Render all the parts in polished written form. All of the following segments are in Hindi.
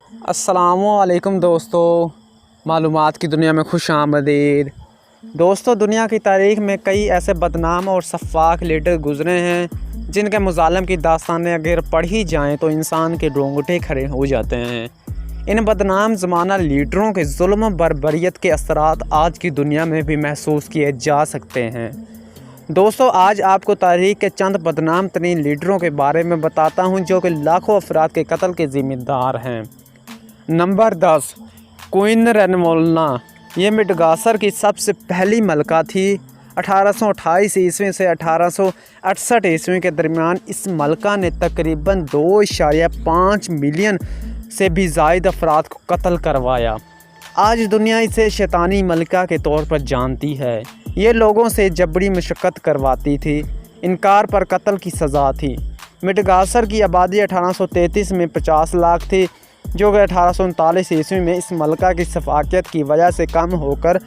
अस्सलामुअलैकुम दोस्तों, मालूमात की दुनिया में खुश आमदीद। दोस्तों, दुनिया की तारीख़ में कई ऐसे बदनाम और शफ़ाक लीडर गुज़रे हैं जिनके मुज़ालम की दास्तानें अगर पढ़ी जाएं तो इंसान के रोंगटे खड़े हो जाते हैं। इन बदनाम ज़माना लीडरों के जुल्म बर्बरियत के असरात आज की दुनिया में भी महसूस किए जा सकते हैं। दोस्तों, आज आपको तारीख़ के चंद बदनाम तरीन लीडरों के बारे में बताता हूं जो कि लाखों अफराद के कत्ल के ज़िम्मेदार हैं। Number 10, queen Ranavalona. ये मिडगासर की सबसे पहली मलका थी। 1828 ईस्वी से 1868 ईस्वी के दरमियान इस मलका ने तकरीबन 2.5 मिलियन से भी ज़ायद अफराद को कत्ल करवाया। आज दुनिया इसे शैतानी मलका के तौर पर जानती है। ये लोगों से जबरी मशक्क़त करवाती थी। इनकार पर कत्ल की सज़ा थी। मिडगासर की आबादी 1833 में 50 लाख थी, जो कि 1839 ईस्वी में इस मलका की शफ़ाक़ियत की वजह से कम होकर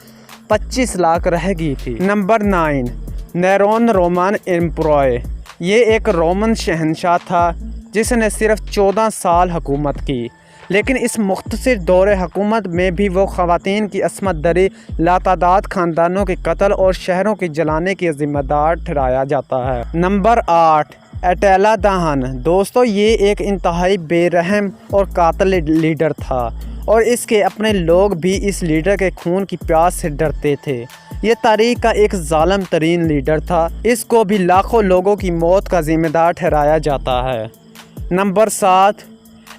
25 लाख रह गई थी। Number 9, Nero Roman emperor. ये एक रोमन शहंशाह था जिसने सिर्फ 14 साल हुकूमत की, लेकिन इस मुख्तसर दौरे हुकूमत में भी वो ख़वातीन की असमत दरी, लातादाद ख़ानदानों के कत्ल और शहरों के जलाने की ज़िम्मेदार ठहराया जाता है। नंबर 8, अटेला दहन। दोस्तों, ये एक इंतहाई बेरहम और कातिल लीडर था और इसके अपने लोग भी इस लीडर के खून की प्यास से डरते थे। ये तारीख़ का एक जालिम तरीन लीडर था। इसको भी लाखों लोगों की मौत का ज़िम्मेदार ठहराया जाता है। Number 7,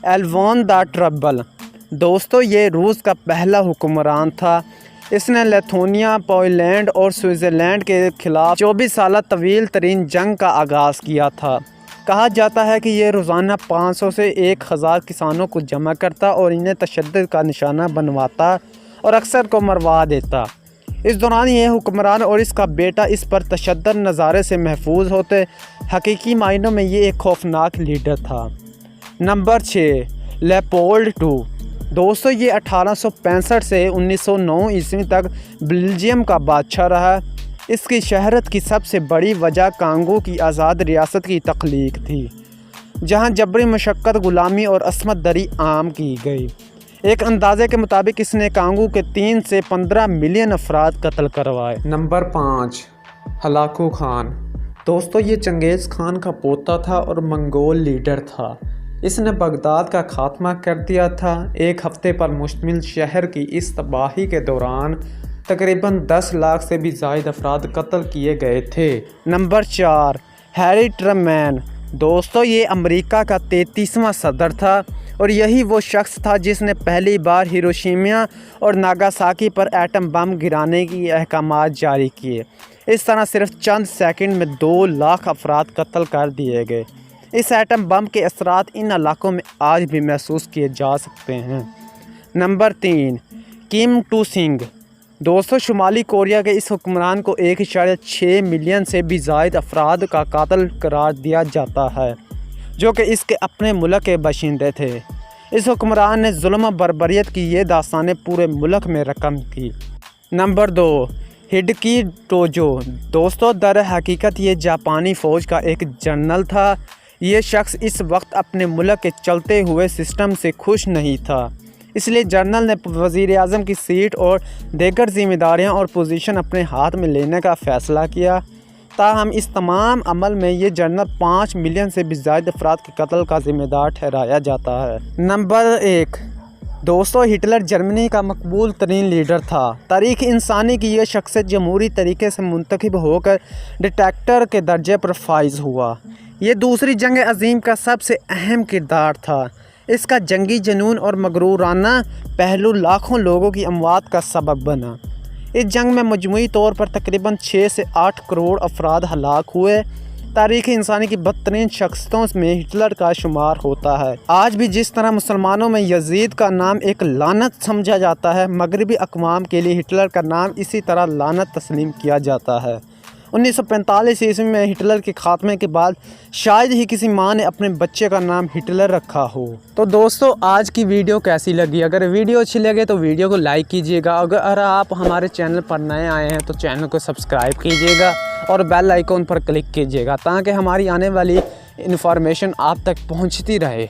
Elvon the trouble. दोस्तों, ये रूस का पहला हुक्मरान था। इसने लिथुआनिया, पोलैंड और स्विट्ज़रलैंड के ख़िलाफ़ 24 साल तवील तरीन जंग का आगाज़ किया था। कहा जाता है कि ये रोज़ाना 500 से 1000 किसानों को जमा करता और इन्हें तशद्दुद का निशाना बनवाता और अक्सर को मरवा देता। इस दौरान ये हुक्मरान और इसका बेटा इस पर तशद्दुद नज़ारे से महफूज होते। हकीकी मायनों में ये एक खौफनाक लीडर था। Number 6, लेपोल्ड II। दोस्तों, ये 1865 से 1909 ईस्वी तक बेल्जियम का बादशाह रहा। इसकी शहरत की सबसे बड़ी वजह कांगो की आज़ाद रियासत की तख्लीक थी, जहां जबरी मशक्क़त, ग़ुलामी और असमत दरी आम की गई। एक अंदाज़े के मुताबिक इसने कांगो के 3 से 15 मिलियन अफराद कत्ल करवाए। Number 5, Hulagu Khan. दोस्तों, ये चंगेज़ खान का पोता था और मंगोल लीडर था। इसने बगदाद का खात्मा कर दिया था। एक हफ्ते पर मुश्तमिल शहर की इस तबाही के दौरान तकरीबन 10 लाख से भी ज़ायद अफराद कत्ल किए गए थे। Number 4, Harry Trueman. दोस्तों, ये अमेरिका का 33वां सदर था और यही वो शख्स था जिसने पहली बार हिरोशिमा और नागासाकी पर एटम बम गिराने की अहकामात जारी किए। इस तरह सिर्फ चंद सेकंड में 2 लाख अफराद कत्ल कर दिए गए। इस एटम बम के असरात इन इलाकों में आज भी महसूस किए जा सकते हैं। नंबर 3, किम टू सिंह। दोस्तों, शुमाली कोरिया के इस हुक्मरान को 1.6 मिलियन से भी ज़ायद अफराद का कातिल करार दिया जाता है, जो कि इसके अपने मुल्क के बाशिंदे थे। इस हुक्मरान ने जुल्म बर्बरियत की ये दास्तानें पूरे मुल्क में रकम की। Number 2, Hideki Tojo. दोस्तों, दर हकीकत ये जापानी फ़ौज का एक जनरल था। ये शख्स इस वक्त अपने मुल्क के चलते हुए सिस्टम से खुश नहीं था, इसलिए जनरल ने वज़ीर आज़म की सीट और दीगर ज़िम्मेदारियां और पोजीशन अपने हाथ में लेने का फ़ैसला किया। ताहम इस तमाम अमल में ये जनरल 5 मिलियन से भी ज़्यादा अफराद के कत्ल का ज़िम्मेदार ठहराया जाता है। नंबर 1, दोस्तों, हिटलर जर्मनी का मकबूल तरीन लीडर था। तारीख़ इंसानी की यह शख्सियत जमहूरी तरीके से मुंतखब होकर डिक्टेटर के दर्जे पर फाइज हुआ। ये दूसरी जंग अज़ीम का सबसे अहम किरदार था। इसका जंगी जुनून और मगरूराना पहलू लाखों लोगों की अमवात का सबब बना। इस जंग में मजमूई तौर पर तकरीबन 6 से 8 करोड़ अफराद हलाक हुए। तारीख़ इंसानी की बदतरीन शख्सियतों में हिटलर का शुमार होता है। आज भी जिस तरह मुसलमानों में यजीद का नाम एक लानत समझा जाता है, मगरबी अक़वाम के लिए हिटलर का नाम इसी तरह लानत तस्लीम किया जाता है। 1945 ईस्वी में हिटलर के खात्मे के बाद शायद ही किसी माँ ने अपने बच्चे का नाम हिटलर रखा हो। तो दोस्तों, आज की वीडियो कैसी लगी? अगर वीडियो अच्छी लगे तो वीडियो को लाइक कीजिएगा। अगर आप हमारे चैनल पर नए आए हैं तो चैनल को सब्सक्राइब कीजिएगा और बेल आइकॉन पर क्लिक कीजिएगा ताकि हमारी आने वाली इन्फॉर्मेशन आप तक पहुँचती रहे।